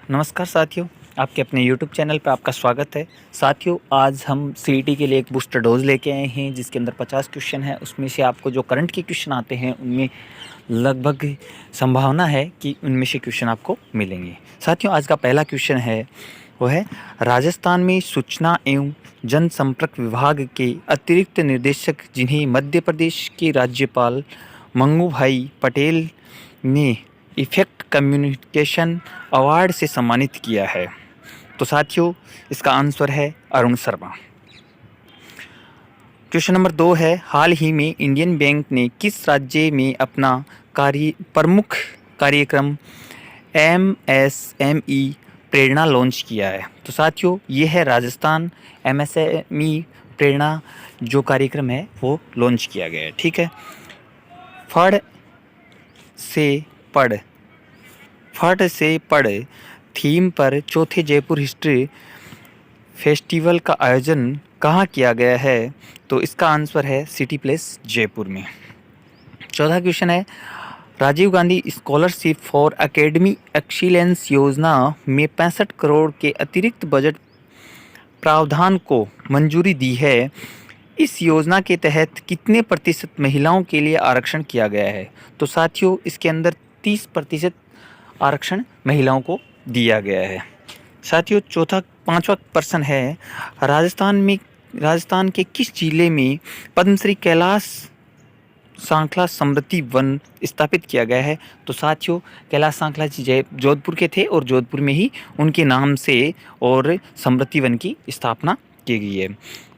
नमस्कार साथियों, आपके अपने YouTube चैनल पे आपका स्वागत है। साथियों, आज हम सीईटी के लिए एक बूस्टर डोज लेके आए हैं जिसके अंदर 50 क्वेश्चन हैं। उसमें से आपको जो करंट के क्वेश्चन आते हैं उनमें लगभग संभावना है कि उनमें से क्वेश्चन आपको मिलेंगे। साथियों, आज का पहला क्वेश्चन है वो है राजस्थान में सूचना एवं जनसंपर्क विभाग के अतिरिक्त निदेशक जिन्हें मध्य प्रदेश के राज्यपाल मंगू भाई पटेल ने इफेक्ट कम्युनिकेशन अवार्ड से सम्मानित किया है। तो साथियों, इसका आंसर है अरुण शर्मा। क्वेश्चन नंबर 2 है हाल ही में इंडियन बैंक ने किस राज्य में अपना प्रमुख कार्यक्रम MSME प्रेरणा लॉन्च किया है। तो साथियों, ये है राजस्थान। MSME प्रेरणा जो कार्यक्रम है वो लॉन्च किया गया है। ठीक है। फट से पढ़ थीम पर चौथे जयपुर हिस्ट्री फेस्टिवल का आयोजन कहाँ किया गया है। तो इसका आंसर है सिटी प्लेस जयपुर में। चौथा क्वेश्चन है Rajiv Gandhi scholarship for academy excellence योजना में 65 करोड़ के अतिरिक्त बजट प्रावधान को मंजूरी दी है। इस योजना के तहत कितने प्रतिशत महिलाओं के लिए आरक्षण किया गया है। तो साथियों, इसके अंदर 30% आरक्षण महिलाओं को दिया गया है। साथियों, पांचवा प्रश्न है राजस्थान के किस जिले में पद्मश्री कैलाश सांखला स्मृति वन स्थापित किया गया है। तो साथियों, कैलाश सांखला जी जोधपुर के थे और जोधपुर में ही उनके नाम से और स्मृति वन की स्थापना की गई है।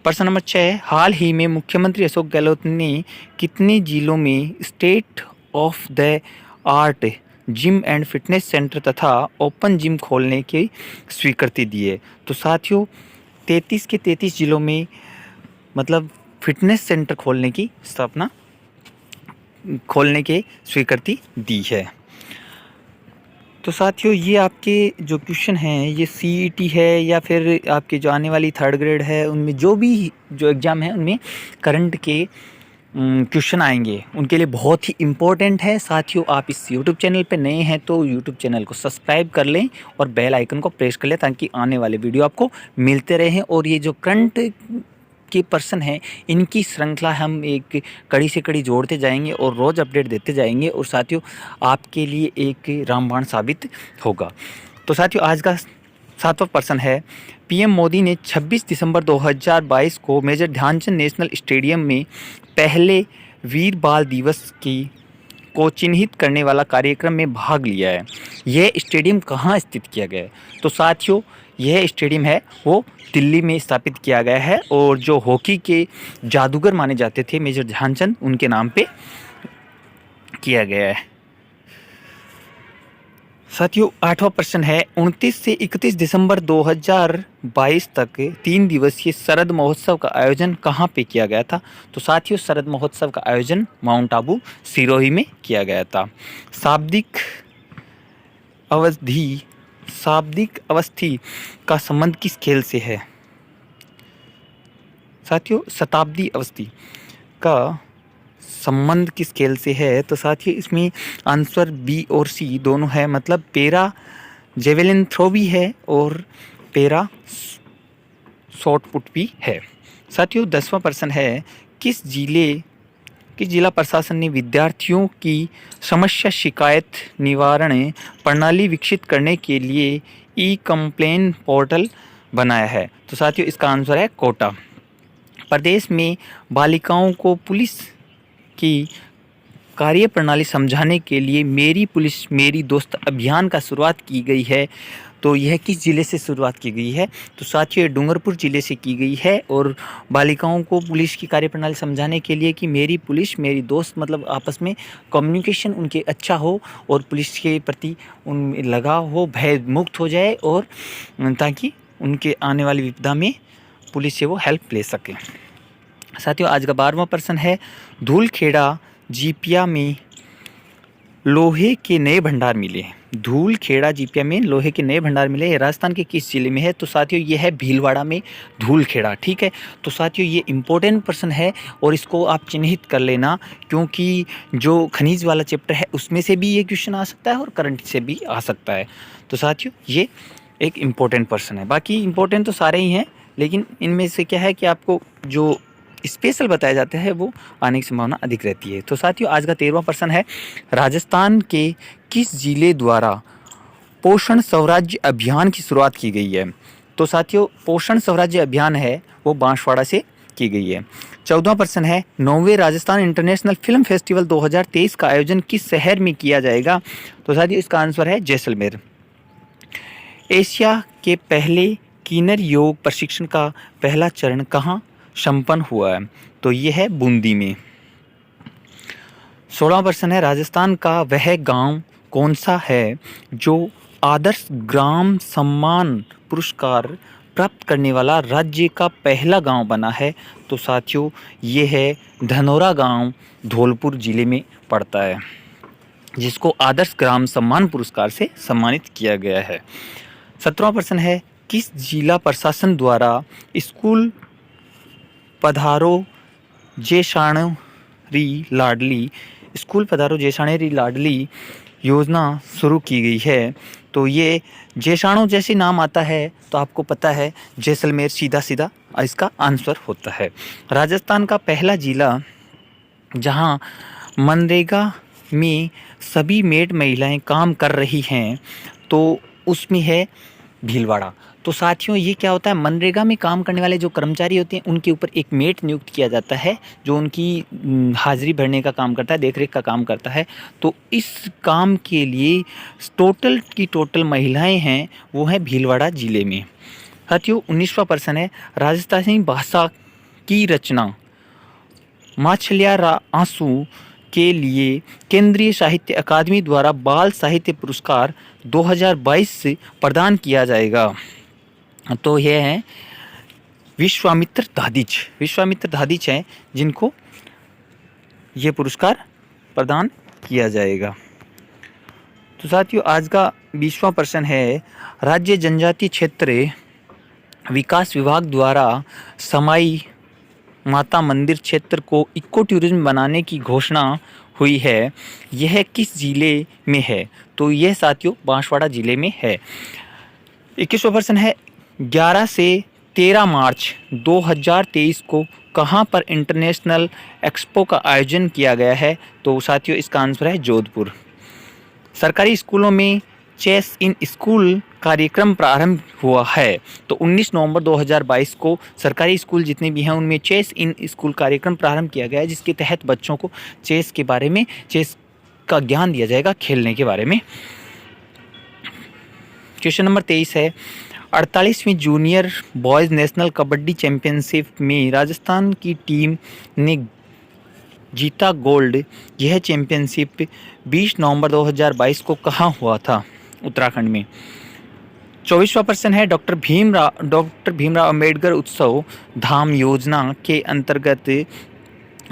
प्रश्न नंबर 6 हाल ही में मुख्यमंत्री अशोक गहलोत ने कितने जिलों में state of the art gym and fitness centre तथा ओपन जिम खोलने की स्वीकृति दी है। तो साथियों, 33 के 33 जिलों में मतलब फिटनेस सेंटर खोलने की स्वीकृति दी है। तो साथियों, ये आपके जो क्वेश्चन हैं ये सीईटी है या फिर आपके जो आने वाली 3rd ग्रेड है उनमें जो एग्ज़ाम है उनमें करंट के क्वेश्चन आएंगे उनके लिए बहुत ही इम्पोर्टेंट है। साथियों, आप इस YouTube चैनल पे नए हैं तो YouTube चैनल को सब्सक्राइब कर लें और बेल आइकन को प्रेस कर लें ताकि आने वाले वीडियो आपको मिलते रहें। और ये जो करंट के प्रश्न हैं इनकी श्रृंखला हम एक कड़ी से कड़ी जोड़ते जाएंगे और रोज़ अपडेट देते जाएंगे और साथियों आपके लिए एक रामबाण साबित होगा। तो साथियों, आज का 7वां प्रश्न है PM मोदी ने 26 दिसंबर 2022 को मेजर ध्यानचंद नेशनल स्टेडियम में पहले वीर बाल दिवस को चिन्हित करने वाला कार्यक्रम में भाग लिया है। यह स्टेडियम कहाँ स्थित किया गया है। तो साथियों, यह स्टेडियम है वो दिल्ली में स्थापित किया गया है और जो हॉकी के जादूगर माने जाते थे मेजर ध्यानचंद उनके नाम पे किया गया है। साथियों, 8वां प्रश्न है 29 से 31 दिसंबर 2022 तक 3 दिवसीय शरद महोत्सव का आयोजन कहाँ पे किया गया था। तो साथियों, शरद महोत्सव का आयोजन माउंट आबू सिरोही में किया गया था। शाब्दिक अवस्थी का संबंध किस खेल से है। साथियों, शताब्दी अवस्थी का संबंध किस खेल से है। तो साथियों, इसमें आंसर B और C दोनों है, मतलब पैरा जेवेलिन थ्रो भी है और पैरा शॉट पुट भी है। साथियों, 10वां प्रश्न है किस जिला प्रशासन ने विद्यार्थियों की समस्या शिकायत निवारण प्रणाली विकसित करने के लिए ई-कंप्लेन पोर्टल बनाया है। तो साथियों, इसका आंसर है कोटा। प्रदेश में बालिकाओं को पुलिस की कार्य प्रणाली समझाने के लिए मेरी पुलिस मेरी दोस्त अभियान का शुरुआत की गई है। तो यह किस ज़िले से शुरुआत की गई है। तो साथियों, ये डूंगरपुर ज़िले से की गई है और बालिकाओं को पुलिस की कार्य प्रणाली समझाने के लिए कि मेरी पुलिस मेरी दोस्त मतलब आपस में कम्युनिकेशन उनके अच्छा हो और पुलिस के प्रति उनमें लगाव हो, भय मुक्त हो जाए और ताकि उनके आने वाली विपदा में पुलिस से वो हेल्प ले सकें। साथियों, आज का 12वां प्रश्न है धूलखेड़ा जीपिया में लोहे के नए भंडार मिले। धूल खेड़ा जिपिया में लोहे के नए भंडार मिले। ये राजस्थान के किस जिले में है? तो साथियों ये है भीलवाड़ा में धूल खेड़ा। ठीक है, तो साथियों ये इम्पोर्टेंट प्रश्न है और इसको आप चिन्हित कर लेना, क्योंकि जो खनिज वाला चैप्टर है उसमें से भी ये क्वेश्चन आ सकता है और करंट से भी आ सकता है। तो साथियों ये एक इम्पोर्टेंट प्रश्न है। बाकी इम्पोर्टेंट तो सारे ही हैं, लेकिन इनमें से क्या है कि आपको जो स्पेशल बताया जाता है वो आने की संभावना अधिक रहती है। तो साथियों आज का 13वां प्रश्न है, राजस्थान के किस जिले द्वारा पोषण स्वराज्य अभियान की शुरुआत की गई है? तो साथियों पोषण स्वराज्य अभियान है वो बांसवाड़ा से की गई है। 14वां प्रश्न है, 9वें राजस्थान इंटरनेशनल फिल्म फेस्टिवल 2023 का आयोजन किस शहर में किया जाएगा? तो साथियों इसका आंसर है जैसलमेर। एशिया के पहले किन्नर योग प्रशिक्षण का पहला चरण कहाँ संपन्न हुआ है? तो ये है बूंदी में। 16वां प्रश्न है, राजस्थान का वह गांव कौन सा है जो आदर्श ग्राम सम्मान पुरस्कार प्राप्त करने वाला राज्य का पहला गांव बना है? तो साथियों ये है धनोरा गांव, धौलपुर जिले में पड़ता है, जिसको आदर्श ग्राम सम्मान पुरस्कार से सम्मानित किया गया है। 17वां प्रश्न है, किस जिला प्रशासन द्वारा स्कूल पधारो जेशाणरी लाडली योजना शुरू की गई है? तो ये जेशाणो जैसे नाम आता है तो आपको पता है जैसलमेर सीधा इसका आंसर होता है। राजस्थान का पहला जिला जहां मनरेगा में सभी मेड महिलाएं काम कर रही हैं तो उसमें है भीलवाड़ा। तो साथियों ये क्या होता है, मनरेगा में काम करने वाले जो कर्मचारी होते हैं उनके ऊपर एक मेट नियुक्त किया जाता है जो उनकी हाजिरी भरने का काम करता है, देखरेख का काम करता है। तो इस काम के लिए टोटल महिलाएं हैं वो हैं भीलवाड़ा जिले में। साथियों 19वां प्रश्न है, राजस्थानी भाषा की रचना माछलिया आंसू के लिए केंद्रीय साहित्य अकादमी द्वारा बाल साहित्य पुरस्कार 2022 से प्रदान किया जाएगा। तो ये हैं विश्वामित्र दादिच हैं जिनको ये पुरस्कार प्रदान किया जाएगा। तो साथियों आज का 20वां प्रश्न है, राज्य जनजातीय क्षेत्र विकास विभाग द्वारा समाई माता मंदिर क्षेत्र को इको टूरिज्म बनाने की घोषणा हुई है, यह किस जिले में है? तो यह साथियों बांसवाड़ा जिले में है। 21वां प्रश्न है, 11 से 13 मार्च 2023 को कहां पर इंटरनेशनल एक्सपो का आयोजन किया गया है? तो साथियों इसका आंसर है जोधपुर। सरकारी स्कूलों में चेस इन स्कूल कार्यक्रम प्रारंभ हुआ है। तो 19 नवंबर 2022 को सरकारी स्कूल जितने भी हैं उनमें चेस इन स्कूल कार्यक्रम प्रारंभ किया गया है, जिसके तहत बच्चों को चेस के बारे में, चेस का ज्ञान दिया जाएगा, खेलने के बारे में। क्वेश्चन नंबर 23 है, 48वीं junior boys national kabaddi championship में राजस्थान की टीम ने जीता गोल्ड। यह चैंपियनशिप 20 नवंबर 2022 को कहाँ हुआ था? उत्तराखंड में। 24वां प्रश्न है, डॉक्टर भीमराव अंबेडकर उत्सव धाम योजना के अंतर्गत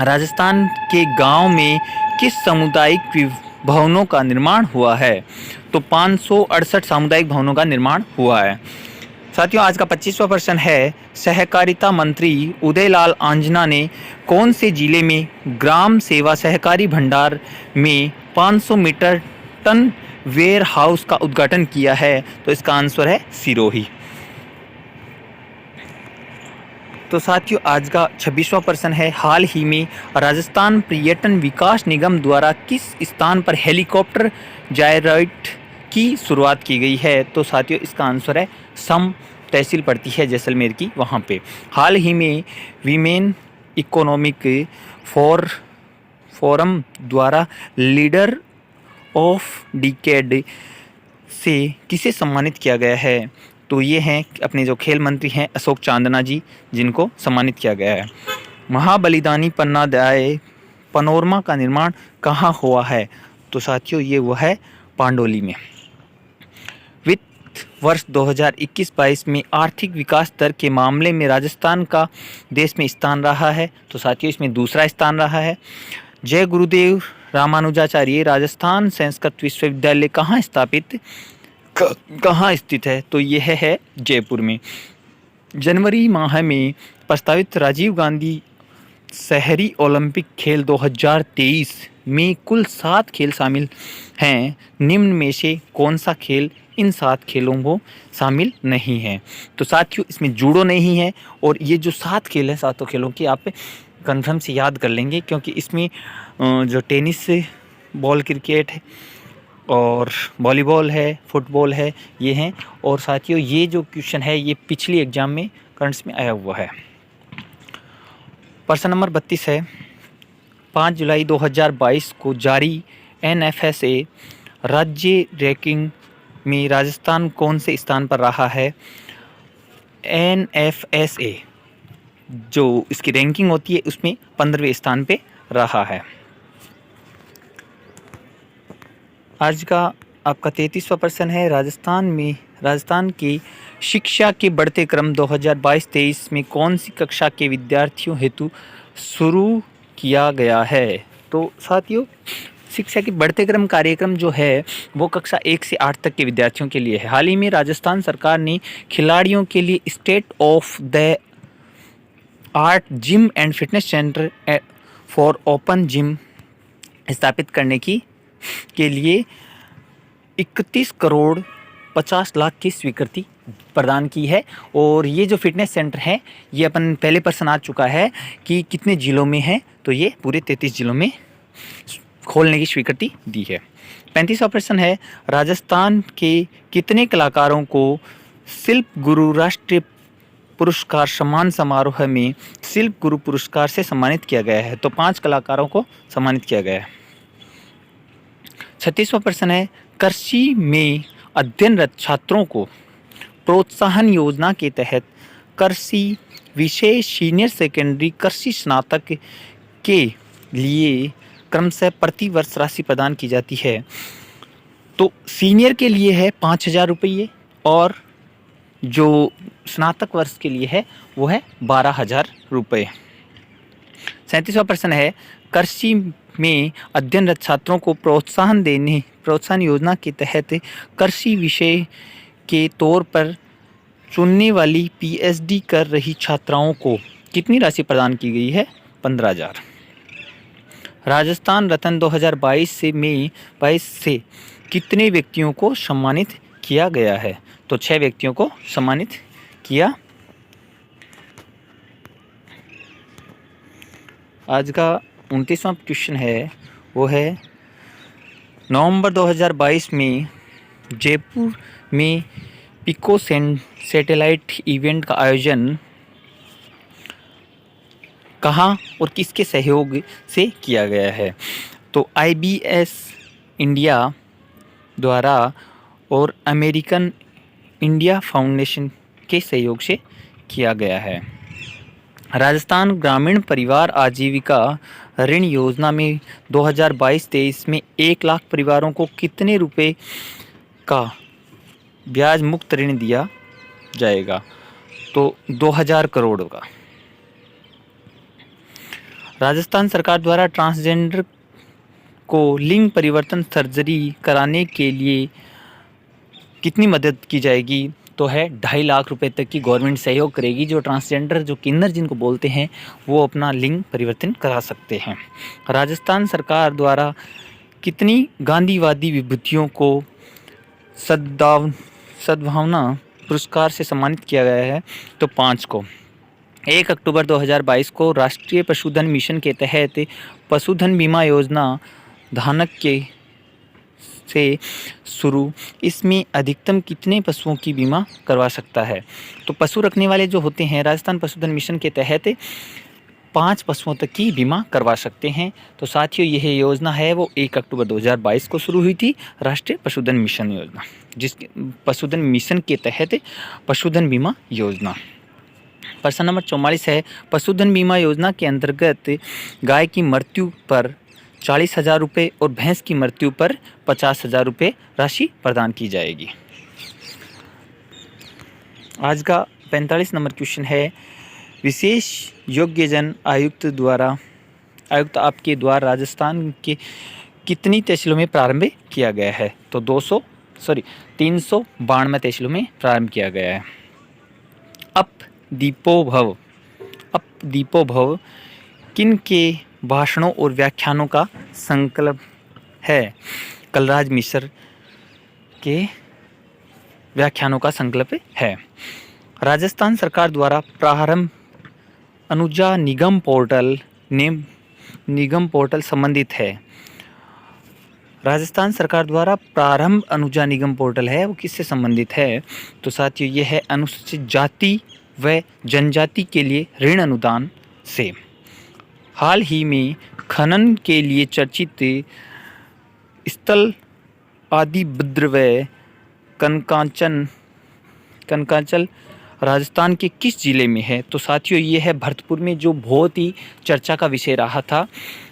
राजस्थान के गांव में किस सामुदायिक भवनों का निर्माण हुआ है? तो 568 सामुदायिक भवनों का निर्माण हुआ है। साथियों आज का 25वां प्रश्न है, सहकारिता मंत्री उदयलाल आंजना ने कौन से जिले में ग्राम सेवा सहकारी भंडार में 500 मीटर टन वेयर हाउस का उद्घाटन किया है? तो इसका आंसर है सिरोही। तो साथियों आज का 26वां प्रश्न है, हाल ही में राजस्थान पर्यटन विकास निगम द्वारा किस स्थान पर हेलीकॉप्टर जायराइड की शुरुआत की गई है? तो साथियों इसका आंसर है सम तहसील पड़ती है जैसलमेर की, वहाँ पे। हाल ही में वीमेन इकोनॉमिक फोरम द्वारा लीडर ऑफ डिकेड से किसे सम्मानित किया गया है? तो ये हैं अपने जो खेल मंत्री हैं अशोक चांदना जी, जिनको सम्मानित किया गया है। महाबलिदानी पन्नादाय पनोरमा का निर्माण कहाँ हुआ है? तो साथियों ये वो है पांडोली में। वित्त वर्ष 2021-22 में आर्थिक विकास दर के मामले में राजस्थान का देश में स्थान रहा है। तो साथियों इसमें दूसरा स्थान रहा है। जय गुरुदेव रामानुजाचार्य राजस्थान संस्कृत विश्वविद्यालय कहाँ स्थित है? तो यह है जयपुर में। जनवरी माह में प्रस्तावित राजीव गांधी शहरी ओलंपिक खेल 2023 में कुल 7 खेल शामिल हैं। निम्न में से कौन सा खेल इन 7 खेलों को शामिल नहीं है? तो साथियों, इसमें जूडो नहीं है। और ये जो 7 खेल हैं, 7 खेलों की आप कन्फर्म से याद कर लेंगे, क्योंकि इसमें जो टेनिस बॉल क्रिकेट है और वॉलीबॉल है, फुटबॉल है, ये हैं। और साथियों, ये जो क्वेश्चन है ये पिछली एग्जाम में करंट्स में आया हुआ है। प्रश्न नंबर 32 है, 5 जुलाई 2022 को जारी NFSA राज्य रैंकिंग में राजस्थान कौन से स्थान पर रहा है? NFSA जो इसकी रैंकिंग होती है उसमें 15वें स्थान पे रहा है। आज का आपका 33वां प्रश्न है, राजस्थान की शिक्षा के बढ़ते क्रम 2022-23 में कौन सी कक्षा के विद्यार्थियों हेतु शुरू किया गया है? तो साथियों, शिक्षा के बढ़ते क्रम कार्यक्रम जो है वो कक्षा 1 से 8 तक के विद्यार्थियों के लिए है। हाल ही में राजस्थान सरकार ने खिलाड़ियों के लिए state of the art gym and fitness centre for open gym स्थापित करने के लिए 31 करोड़ 50 लाख की स्वीकृति प्रदान की है। और ये जो फिटनेस सेंटर है ये अपन पहले प्रश्न आ चुका है कि कितने जिलों में है, तो ये पूरे 33 जिलों में खोलने की स्वीकृति दी है। 35वां प्रश्न है, राजस्थान के कितने कलाकारों को शिल्प गुरु राष्ट्रीय पुरस्कार सम्मान समारोह में शिल्प गुरु पुरस्कार से सम्मानित किया गया है? तो 5 कलाकारों को सम्मानित किया गया है। 36वां प्रश्न है, कृषि में अध्ययनरत छात्रों को प्रोत्साहन योजना के तहत कृषि विषय सीनियर सेकेंडरी कृषि स्नातक के लिए क्रमशः प्रति वर्ष राशि प्रदान की जाती है। तो सीनियर के लिए है 5,000 रुपये और जो स्नातक वर्ष के लिए है वो है 12,000 रुपये। 37वां प्रश्न है, कृषि में अध्ययनरत छात्रों को प्रोत्साहन योजना के तहत कृषि विषय के तौर पर चुनने वाली PhD कर रही छात्राओं को कितनी राशि प्रदान की गई है? 15,000। राजस्थान रत्न 2022 से कितने व्यक्तियों को सम्मानित किया गया है? तो 6 व्यक्तियों को सम्मानित किया। आज का 29वां क्वेश्चन है, वो है नवंबर 2022 में जयपुर में पिको सैटेलाइट इवेंट का आयोजन कहाँ और किसके सहयोग से किया गया है? तो IBS इंडिया द्वारा और अमेरिकन इंडिया फाउंडेशन के सहयोग से किया गया है। राजस्थान ग्रामीण परिवार आजीविका ऋण योजना में 2022-23 में 1 लाख परिवारों को कितने रुपए का ब्याज मुक्त ऋण दिया जाएगा? तो 2,000 करोड़ का। राजस्थान सरकार द्वारा ट्रांसजेंडर को लिंग परिवर्तन सर्जरी कराने के लिए कितनी मदद की जाएगी? तो है 2.5 लाख रुपए तक की गवर्नमेंट सहयोग करेगी। जो ट्रांसजेंडर, जो किन्नर जिनको बोलते हैं, वो अपना लिंग परिवर्तन करा सकते हैं। राजस्थान सरकार द्वारा कितनी गांधीवादी विभूतियों को सद्भावना पुरस्कार से सम्मानित किया गया है? तो 5 को। 1 अक्टूबर 2022 को राष्ट्रीय पशुधन मिशन के तहत पशुधन बीमा योजना धानक के से शुरू, इसमें अधिकतम कितने पशुओं की बीमा करवा सकता है? तो पशु रखने वाले जो होते हैं, राजस्थान पशुधन मिशन के तहत 5 पशुओं तक की बीमा करवा सकते हैं। तो साथियों, यह योजना है वो 1 अक्टूबर 2022 को शुरू हुई थी, राष्ट्रीय पशुधन मिशन योजना, जिसके पशुधन मिशन के तहत पशुधन बीमा योजना। प्रश्न नंबर 44 है, पशुधन बीमा योजना के अंतर्गत गाय की मृत्यु पर 40,000 रुपये और भैंस की मृत्यु पर 50,000 रुपये राशि प्रदान की जाएगी। आज का 45 नंबर क्वेश्चन है, विशेष योग्यजन आयुक्त आपके द्वारा राजस्थान के कितनी तहसीलों में प्रारंभ किया गया है? तो 392 तहसीलों में प्रारंभ किया गया है। दीपो भव किन के भाषणों और व्याख्यानों का संकल्प है? कलराज मिश्र के व्याख्यानों का संकल्प है। राजस्थान सरकार द्वारा प्रारंभ अनुजा निगम पोर्टल संबंधित है। राजस्थान सरकार द्वारा प्रारंभ अनुजा निगम पोर्टल है वो किससे संबंधित है? तो साथियों ये है अनुसूचित जाति व जनजाति के लिए ऋण अनुदान से। हाल ही में खनन के लिए चर्चित स्थल आदिब्रद व कनकाचल राजस्थान के किस जिले में है? तो साथियों ये है भरतपुर में, जो बहुत ही चर्चा का विषय रहा था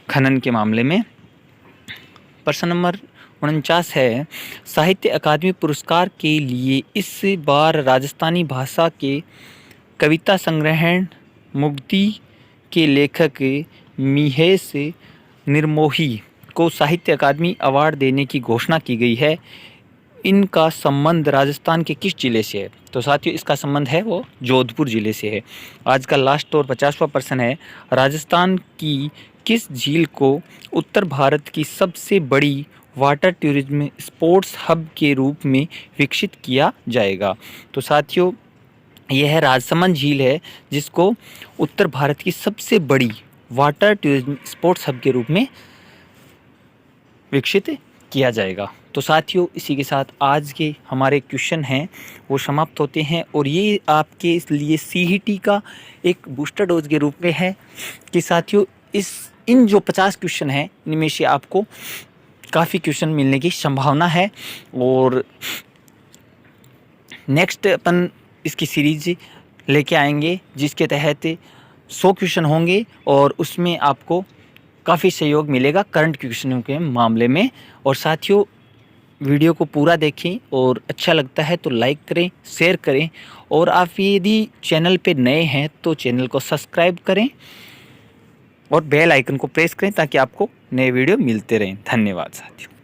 खनन के मामले में। प्रश्न नंबर 49 है, साहित्य अकादमी पुरस्कार के लिए इस बार राजस्थानी भाषा के कविता संग्रहण मुक्ति के लेखक मिहेश निर्मोही को साहित्य अकादमी अवार्ड देने की घोषणा की गई है। इनका संबंध राजस्थान के किस जिले से है? तो साथियों इसका संबंध है वो जोधपुर जिले से है। आज का लास्ट और 50वां प्रश्न है, राजस्थान की किस झील को उत्तर भारत की सबसे बड़ी वाटर टूरिज्म स्पोर्ट्स हब के रूप में विकसित किया जाएगा? तो साथियों यह है राजसमंद झील है, जिसको उत्तर भारत की सबसे बड़ी वाटर टूरिज्म स्पोर्ट्स हब के रूप में विकसित किया जाएगा। तो साथियों इसी के साथ आज के हमारे क्वेश्चन हैं वो समाप्त होते हैं, और ये आपके लिए CET का एक बूस्टर डोज के रूप में है कि साथियों इन जो 50 क्वेश्चन हैं इनमें से आपको काफ़ी क्वेश्चन मिलने की संभावना है। और नेक्स्ट अपन इसकी सीरीज लेके आएंगे जिसके तहत 100 क्वेश्चन होंगे, और उसमें आपको काफ़ी सहयोग मिलेगा करंट क्वेश्चनों के मामले में। और साथियों वीडियो को पूरा देखें, और अच्छा लगता है तो लाइक करें, शेयर करें, और आप यदि चैनल पे नए हैं तो चैनल को सब्सक्राइब करें और बेल आइकन को प्रेस करें ताकि आपको नए वीडियो मिलते रहें। धन्यवाद साथियों।